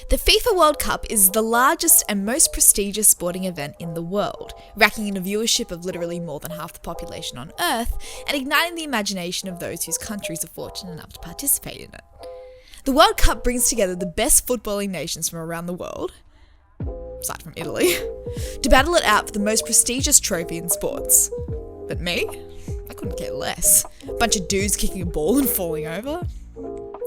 The FIFA World Cup is the largest and most prestigious sporting event in the world, racking in a viewership of literally more than half the population on Earth and igniting the imagination of those whose countries are fortunate enough to participate in it. The World Cup brings together the best footballing nations from around the world, aside from Italy, to battle it out for the most prestigious trophy in sports. But me? I couldn't care less. A bunch of dudes kicking a ball and falling over?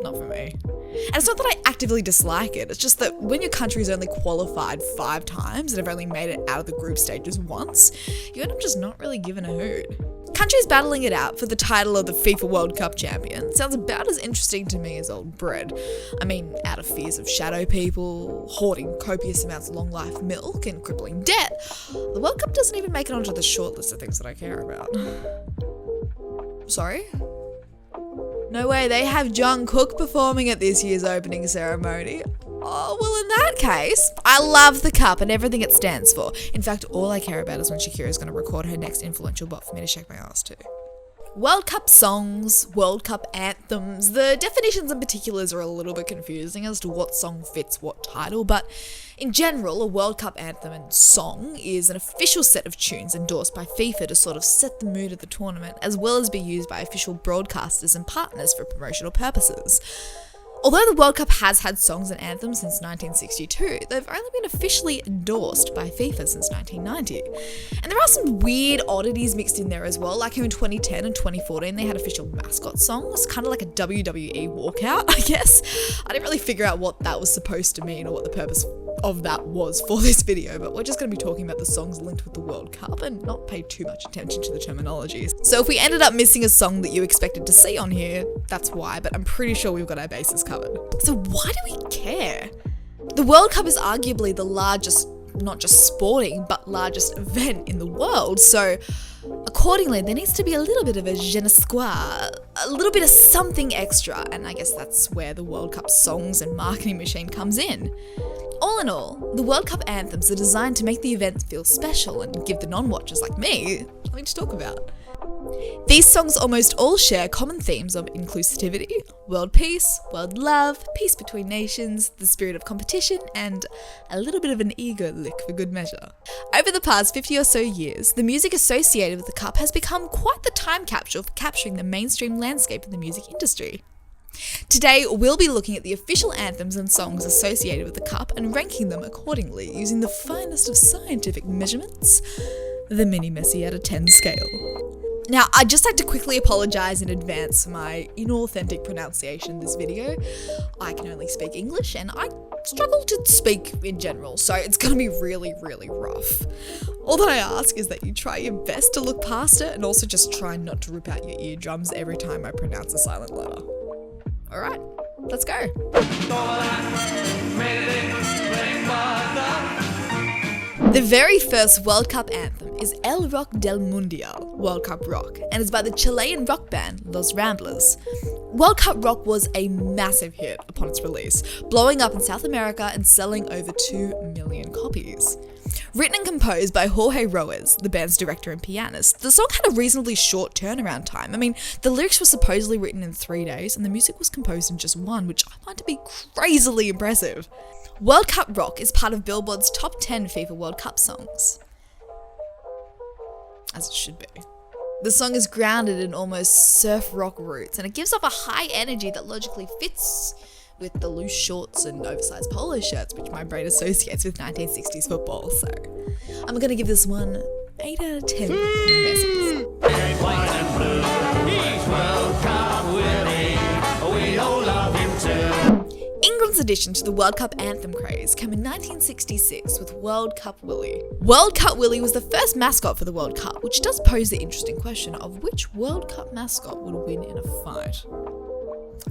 Not for me. And it's not that I actively dislike it, it's just that when your country's only qualified 5 times and have only made it out of the group stages once, you end up just not really giving a hoot. Countries battling it out for the title of the FIFA World Cup champion sounds about as interesting to me as old bread. I mean, out of fears of shadow people, hoarding copious amounts of long life milk and crippling debt, the World Cup doesn't even make it onto the short list of things that I care about. Sorry? No way, they have Jungkook performing at this year's opening ceremony. Oh, well in that case, I love the cup and everything it stands for. In fact, all I care about is when Shakira is going to record her next influential bot for me to shake my ass to. World Cup songs, World Cup anthems, the definitions and particulars are a little bit confusing as to what song fits what title, but in general, a World Cup anthem and song is an official set of tunes endorsed by FIFA to sort of set the mood of the tournament, as well as be used by official broadcasters and partners for promotional purposes. Although the World Cup has had songs and anthems since 1962, they've only been officially endorsed by FIFA since 1990. And there are some weird oddities mixed in there as well, like how in 2010 and 2014 they had official mascot songs, kind of like a WWE walkout, I guess. I didn't really figure out what that was supposed to mean or what the purpose of that was for this video, but we're just going to be talking about the songs linked with the World Cup and not pay too much attention to the terminologies. So if we ended up missing a song that you expected to see on here, that's why, but I'm pretty sure we've got our bases covered. So why do we care? The World Cup is arguably the largest, not just sporting, but largest event in the world, so accordingly there needs to be a little bit of a je ne sais quoi, a little bit of something extra, and I guess that's where the World Cup songs and marketing machine comes in. All in all, the World Cup anthems are designed to make the event feel special and give the non-watchers like me something to talk about. These songs almost all share common themes of inclusivity, world peace, world love, peace between nations, the spirit of competition, and a little bit of an ego lick for good measure. Over the past 50 or so years, the music associated with the Cup has become quite the time capsule for capturing the mainstream landscape of the music industry. Today, we'll be looking at the official anthems and songs associated with the Cup and ranking them accordingly using the finest of scientific measurements, the Mini Messi out of 10 scale. Now, I'd just like to quickly apologise in advance for my inauthentic pronunciation in this video. I can only speak English and I struggle to speak in general, so it's going to be really, really rough. All that I ask is that you try your best to look past it and also just try not to rip out your eardrums every time I pronounce a silent letter. Alright, let's go. The very first World Cup anthem is El Rock del Mundial, World Cup Rock, and is by the Chilean rock band Los Ramblers. World Cup Rock was a massive hit upon its release, blowing up in South America and selling over 2 million copies. Written and composed by Jorge Roes, the band's director and pianist, the song had a reasonably short turnaround time. I mean, the lyrics were supposedly written in 3 days and the music was composed in just 1, which I find to be crazily impressive. World Cup Rock is part of Billboard's top 10 FIFA World Cup songs. As it should be. The song is grounded in almost surf rock roots and it gives off a high energy that logically fits with the loose shorts and oversized polo shirts which my brain associates with 1960s football, so I'm gonna give this one 8 out of 10 Messis. White and blue, he's World Cup Willie, we all love him too. England's addition to the World Cup anthem craze came in 1966 with World Cup Willie. World Cup Willie was the first mascot for the World Cup, which does pose the interesting question of which World Cup mascot would win in a fight.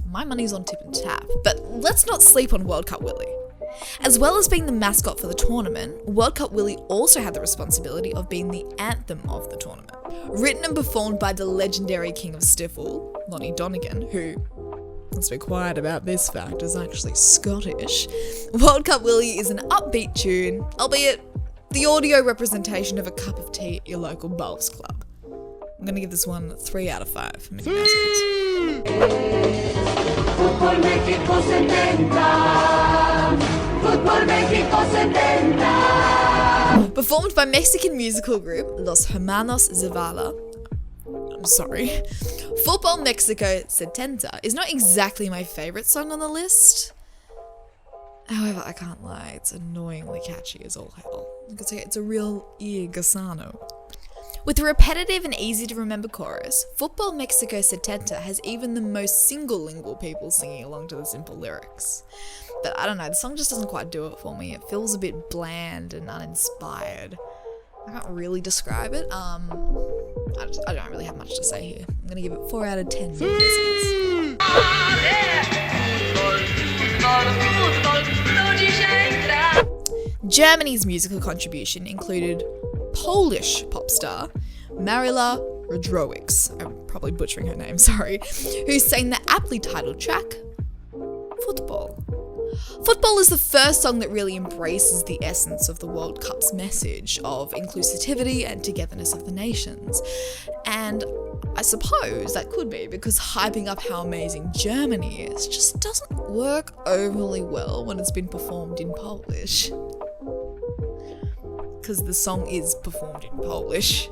My money's on Tip and Tap, but let's not sleep on World Cup Willie. As well as being the mascot for the tournament, World Cup Willie also had the responsibility of being the anthem of the tournament. Written and performed by the legendary king of Stiffle, Lonnie Donegan, who, let's be quiet about this fact, is actually Scottish, World Cup Willie is an upbeat tune, albeit the audio representation of a cup of tea at your local bowls club. I'm going to give this one 3 out of 5. Mini Messi. Performed by Mexican musical group Los Hermanos Zavala. I'm sorry. Football Mexico 70 is not exactly my favourite song on the list. However, I can't lie, it's annoyingly catchy as all hell. It's a real ear gusano. With a repetitive and easy to remember chorus, Football Mexico 70 has even the most single-lingual people singing along to the simple lyrics. But I don't know, the song just doesn't quite do it for me. It feels a bit bland and uninspired. I can't really describe it. I don't really have much to say here. I'm gonna give it 4 out of 10 Mini Messies. Germany's musical contribution included Polish pop star Maryla Rodrowicz, I'm probably butchering her name, sorry, who sang the aptly titled track, Football. Football is the first song that really embraces the essence of the World Cup's message of inclusivity and togetherness of the nations. And I suppose that could be because hyping up how amazing Germany is just doesn't work overly well when it's been performed in Polish. Because the song is performed in Polish.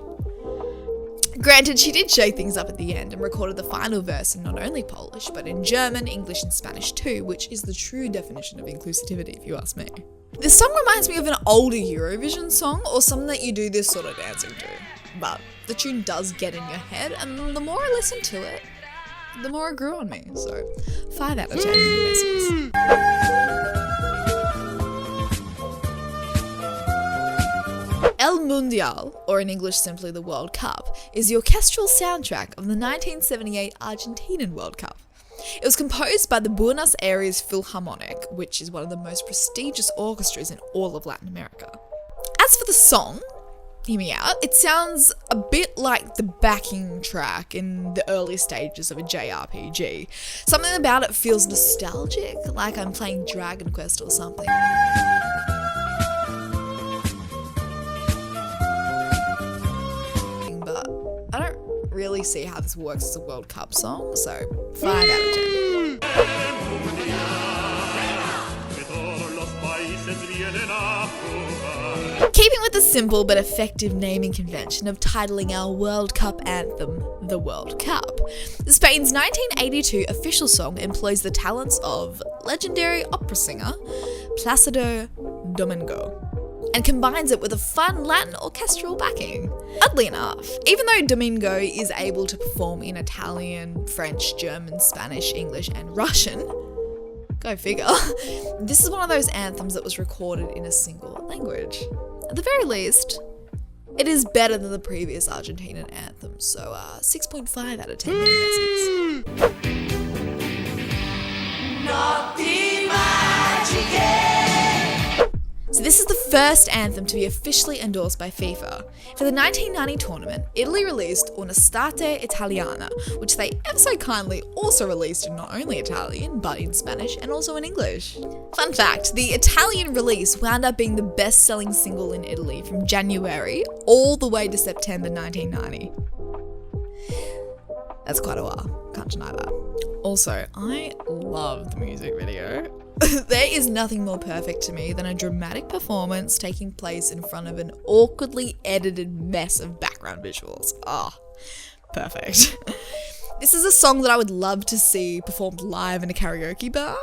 Granted, she did shake things up at the end and recorded the final verse in not only Polish, but in German, English and Spanish too, which is the true definition of inclusivity, if you ask me. This song reminds me of an older Eurovision song, or something that you do this sort of dancing to. But the tune does get in your head, and the more I listen to it, the more it grew on me. So, 5 out of 10 Mini Messies. El Mundial, or in English simply the World Cup, is the orchestral soundtrack of the 1978 Argentinian World Cup. It was composed by the Buenos Aires Philharmonic, which is one of the most prestigious orchestras in all of Latin America. As for the song, hear me out, it sounds a bit like the backing track in the early stages of a JRPG. Something about it feels nostalgic, like I'm playing Dragon Quest or something. But I don't really see how this works as a World Cup song, so 5 out of 10. Keeping with the simple but effective naming convention of titling our World Cup anthem the World Cup, Spain's 1982 official song employs the talents of legendary opera singer Plácido Domingo and combines it with a fun Latin orchestral backing. Oddly enough, even though Domingo is able to perform in Italian, French, German, Spanish, English and Russian, go figure, this is one of those anthems that was recorded in a single language. At the very least, it is better than the previous Argentinian anthem, so 6.5 out of 10 Mini Messies. So this is the first anthem to be officially endorsed by FIFA. For the 1990 tournament, Italy released Un'estate Italiana, which they ever so kindly also released in not only Italian, but in Spanish and also in English. Fun fact, the Italian release wound up being the best-selling single in Italy from January all the way to September 1990. That's quite a while, can't deny that. Also, I love the music video. There is nothing more perfect to me than a dramatic performance taking place in front of an awkwardly edited mess of background visuals. Perfect. This is a song that I would love to see performed live in a karaoke bar,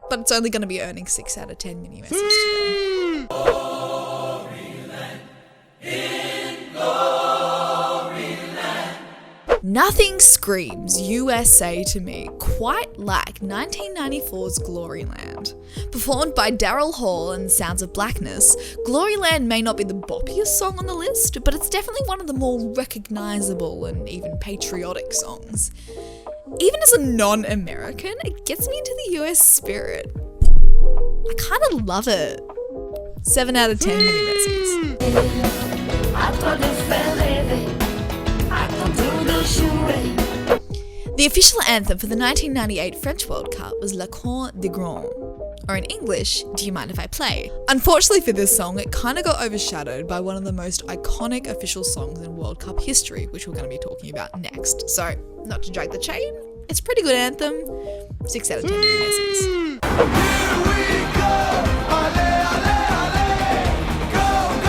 but it's only going to be earning 6 out of 10 Mini Messies today. Nothing screams USA to me quite like 1994's Gloryland. Performed by Daryl Hall and Sounds of Blackness, Gloryland may not be the boppiest song on the list, but it's definitely one of the more recognisable and even patriotic songs. Even as a non-American, it gets me into the US spirit. I kind of love it. 7 out of 10 Mini Messies. The official anthem for the 1998 French World Cup was La Cour des Grands, or in English, Do You Mind If I Play? Unfortunately for this song, it kind of got overshadowed by one of the most iconic official songs in World Cup history, which we're going to be talking about next. So, not to drag the chain, it's a pretty good anthem. 6 out of 10 Mini Messies. Here we go! Ale, ale, ale! Go,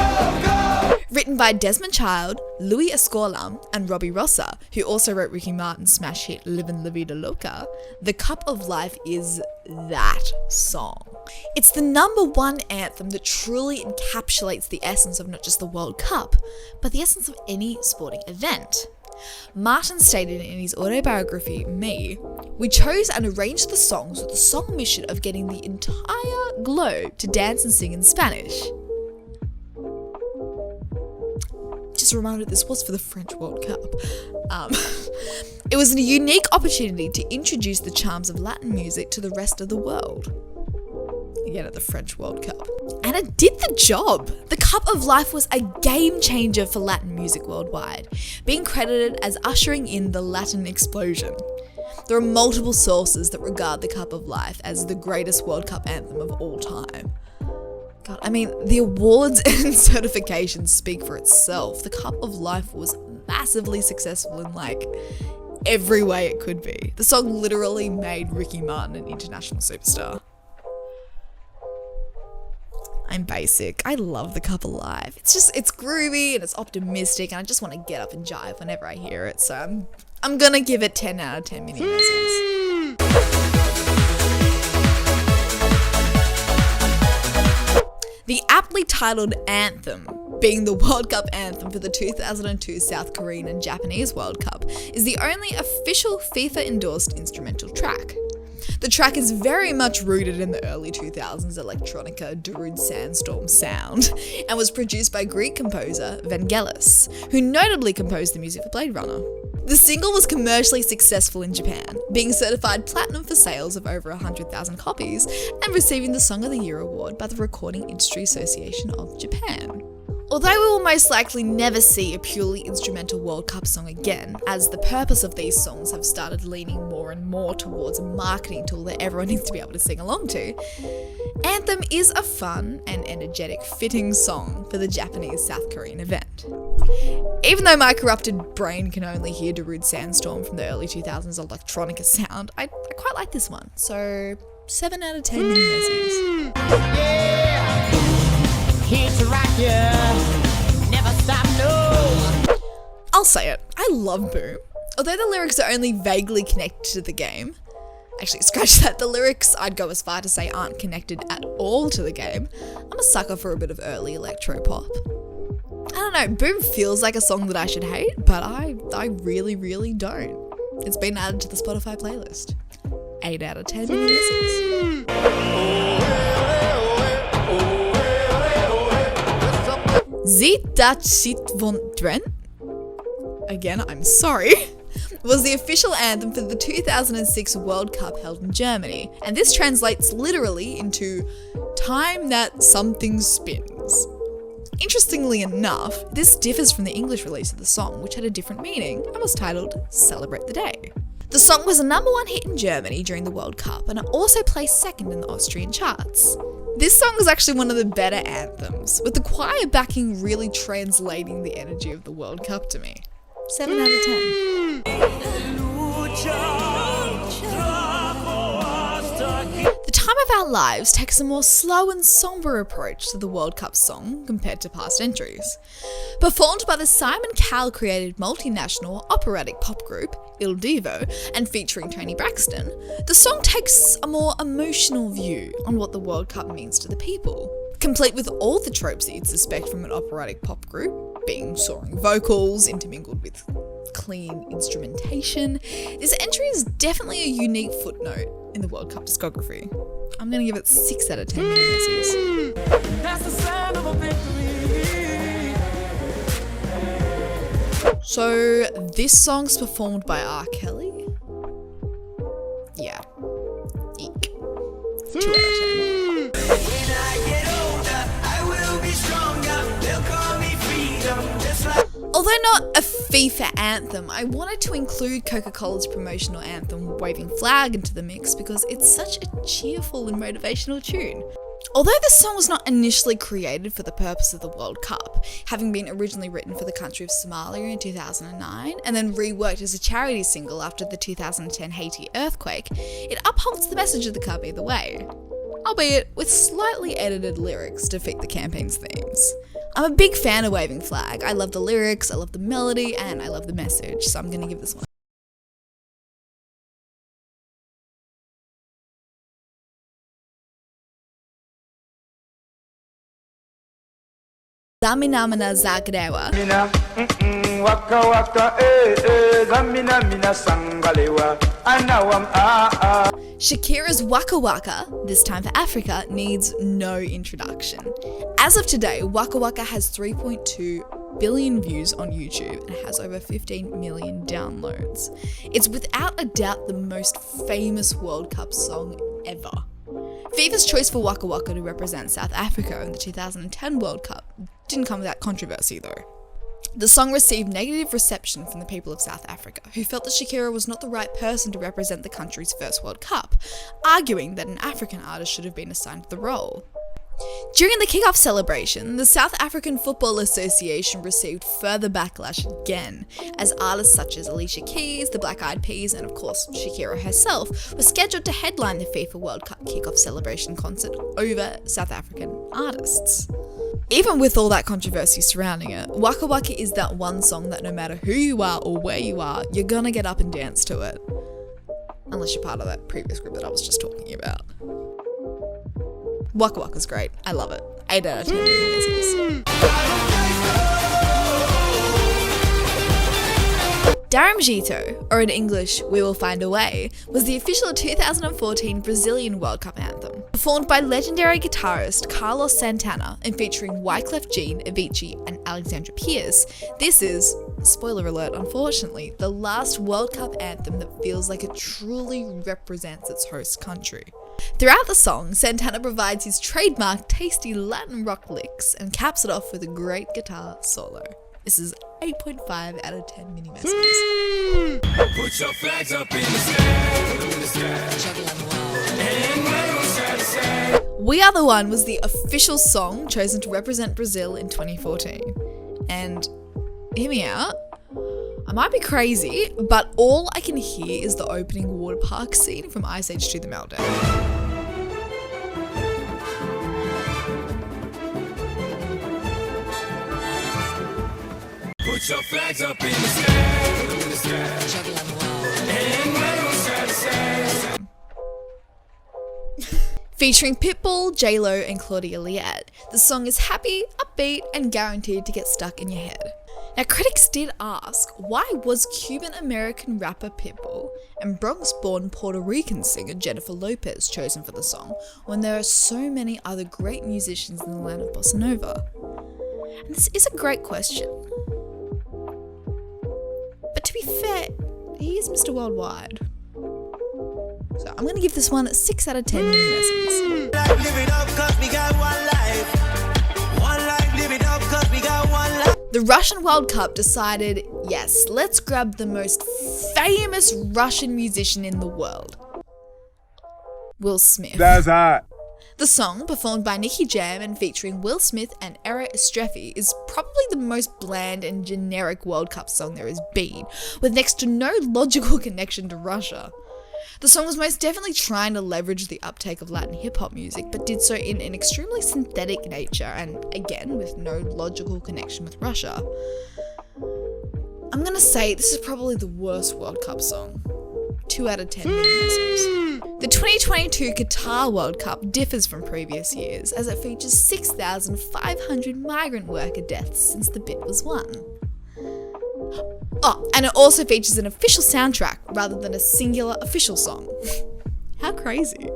Written by Desmond Child, Louis Escorlam, and Robbie Rossa, who also wrote Ricky Martin's smash hit Livin' La Vida Loca, The Cup of Life is that song. It's the #1 anthem that truly encapsulates the essence of not just the World Cup, but the essence of any sporting event. Martin stated in his autobiography, Me, "We chose and arranged the songs with the sole mission of getting the entire globe to dance and sing in Spanish." Just a reminder, this was for the French World Cup. It was a unique opportunity to introduce the charms of Latin music to the rest of the world. Again, at the French World Cup. And it did the job. The Cup of Life was a game changer for Latin music worldwide, being credited as ushering in the Latin explosion. There are multiple sources that regard the Cup of Life as the greatest World Cup anthem of all time. God, I mean, the awards and certifications speak for itself. The Cup of Life was massively successful in every way it could be. The song literally made Ricky Martin an international superstar. I'm basic. I love The Cup of Life. It's groovy and it's optimistic, and I just want to get up and jive whenever I hear it. So I'm gonna give it 10 out of 10 Mini Messies. The aptly titled Anthem, being the World Cup anthem for the 2002 South Korean and Japanese World Cup, is the only official FIFA-endorsed instrumental track. The track is very much rooted in the early 2000s electronica Darude Sandstorm sound, and was produced by Greek composer Vangelis, who notably composed the music for Blade Runner. The single was commercially successful in Japan, being certified platinum for sales of over 100,000 copies, and receiving the Song of the Year award by the Recording Industry Association of Japan. Although we will most likely never see a purely instrumental World Cup song again, as the purpose of these songs have started leaning more and more towards a marketing tool that everyone needs to be able to sing along to, Anthem is a fun and energetic fitting song for the Japanese-South Korean event. Even though my corrupted brain can only hear Darude Sandstorm from the early 2000s electronica sound, I quite like this one, so 7 out of 10 Mini Messies. Yeah. Here to rock ya, never stop, no. I'll say it, I love Boom. Although the lyrics are only vaguely connected to the game, actually scratch that, the lyrics I'd go as far to say aren't connected at all to the game, I'm a sucker for a bit of early electro pop. I don't know, Boom feels like a song that I should hate, but I really, really don't. It's been added to the Spotify playlist. 8 out of 10 Mini Messies. Zita Chit von Dren, again, I'm sorry, was the official anthem for the 2006 World Cup held in Germany, and this translates literally into time that something spins. Interestingly enough, this differs from the English release of the song, which had a different meaning and was titled Celebrate the Day. The song was a #1 hit in Germany during the World Cup, and it also placed second in the Austrian charts. This song is actually one of the better anthems, with the choir backing really translating the energy of the World Cup to me. 7 out of 10. The Time of Our Lives takes a more slow and somber approach to the World Cup song compared to past entries. Performed by the Simon Cowell-created multinational operatic pop group, Il Divo, and featuring Toni Braxton, the song takes a more emotional view on what the World Cup means to the people. Complete with all the tropes that you'd suspect from an operatic pop group, being soaring vocals intermingled with clean instrumentation, this entry is definitely a unique footnote in the World Cup discography. I'm going to give it 6 out of 10 Mini Messies. That's the sound of a victory. So, this song's performed by R. Kelly? Yeah. Eek. 2 out of 10. When I get older, I will be stronger. They'll call me freedom, just like. Although not a FIFA anthem, I wanted to include Coca-Cola's promotional anthem, Waving Flag, into the mix because it's such a cheerful and motivational tune. Although this song was not initially created for the purpose of the World Cup, having been originally written for the country of Somalia in 2009 and then reworked as a charity single after the 2010 Haiti earthquake, it upholds the message of the Cup either way, albeit with slightly edited lyrics to fit the campaign's themes. I'm a big fan of Waving Flag. I love the lyrics, I love the melody, and I love the message, so I'm gonna give this one. Zaminamina Zagrewa. Mina, waka waka, zamina mina sangalewa. And now I'm Shakira's Waka Waka, this time for Africa, needs no introduction. As of today, Waka Waka has 3.2 billion views on YouTube and has over 15 million downloads. It's without a doubt the most famous World Cup song ever. FIFA's choice for Waka Waka to represent South Africa in the 2010 World Cup didn't come without controversy though. The song received negative reception from the people of South Africa, who felt that Shakira was not the right person to represent the country's first World Cup, arguing that an African artist should have been assigned the role. During the kickoff celebration, the South African Football Association received further backlash again, as artists such as Alicia Keys, the Black Eyed Peas, and of course Shakira herself were scheduled to headline the FIFA World Cup kickoff celebration concert over South African artists. Even with all that controversy surrounding it, Waka Waka is that one song that no matter who you are or where you are, you're gonna get up and dance to it. Unless you're part of that previous group that I was just talking about. Waka Waka's great. I love it. 8 out of 10 Mini Messis. Daramjito, or in English, We Will Find a Way, was the official 2014 Brazilian World Cup anthem. Performed by legendary guitarist Carlos Santana and featuring Wyclef Jean, Avicii, and Alexandra Pierce, this is, spoiler alert unfortunately, the last World Cup anthem that feels like it truly represents its host country. Throughout the song, Santana provides his trademark tasty Latin rock licks and caps it off with a great guitar solo. This is 8.5 out of 10 Mini Messis. Put your flags up in the sky. And wave 'em side to side. We Are The One was the official song chosen to represent Brazil in 2014. And hear me out, I might be crazy, but all I can hear is the opening water park scene from Ice Age 2: The Meltdown. Put your flags up in the sky. And wave 'em side to side. Featuring Pitbull, J-Lo, and Claudia Liat, the song is happy, upbeat, and guaranteed to get stuck in your head. Now, critics did ask, why was Cuban-American rapper Pitbull and Bronx-born Puerto Rican singer Jennifer Lopez chosen for the song when there are so many other great musicians in the land of bossa nova? And this is a great question. But to be fair, he is Mr. Worldwide. So I'm going to give this one 6 out of 10 Mini Messis. Live it up 'cause we got one life. One life, live it up 'cause we got one life. The Russian World Cup decided, yes, let's grab the most famous Russian musician in the world. Will Smith. That's hot. The song, performed by Nicky Jam and featuring Will Smith and Era Estrefi, is probably the most bland and generic World Cup song there has been, with next to no logical connection to Russia. The song was most definitely trying to leverage the uptake of Latin hip-hop music, but did so in an extremely synthetic nature and, again, with no logical connection with Russia. I'm gonna say this is probably the worst World Cup song. 2 out of 10 Mini Messis. The 2022 Qatar World Cup differs from previous years, as it features 6,500 migrant worker deaths since the bid was won. Oh, and it also features an official soundtrack rather than a singular official song. How crazy.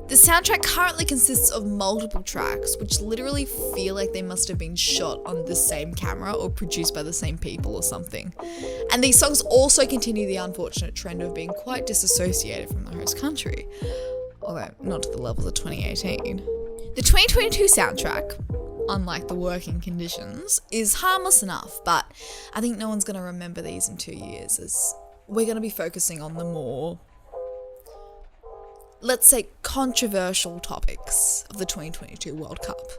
The soundtrack currently consists of multiple tracks, which literally feel like they must have been shot on the same camera or produced by the same people or something. And these songs also continue the unfortunate trend of being quite disassociated from the host country, although not to the levels of 2018. The 2022 soundtrack, unlike the working conditions, is harmless enough, but I think no one's going to remember these in 2 years, as we're going to be focusing on the more, let's say, controversial topics of the 2022 World Cup.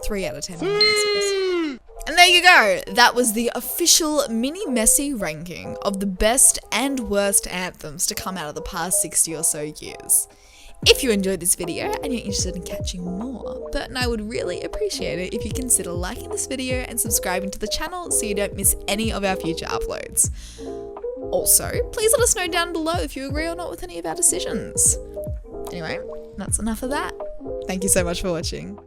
3 out of 10 Mini Messis. And there you go. That was the official Mini Messi ranking of the best and worst anthems to come out of the past 60 or so years. If you enjoyed this video and you're interested in catching more, Bert and I would really appreciate it if you consider liking this video and subscribing to the channel so you don't miss any of our future uploads. Also, please let us know down below if you agree or not with any of our decisions. Anyway, that's enough of that. Thank you so much for watching.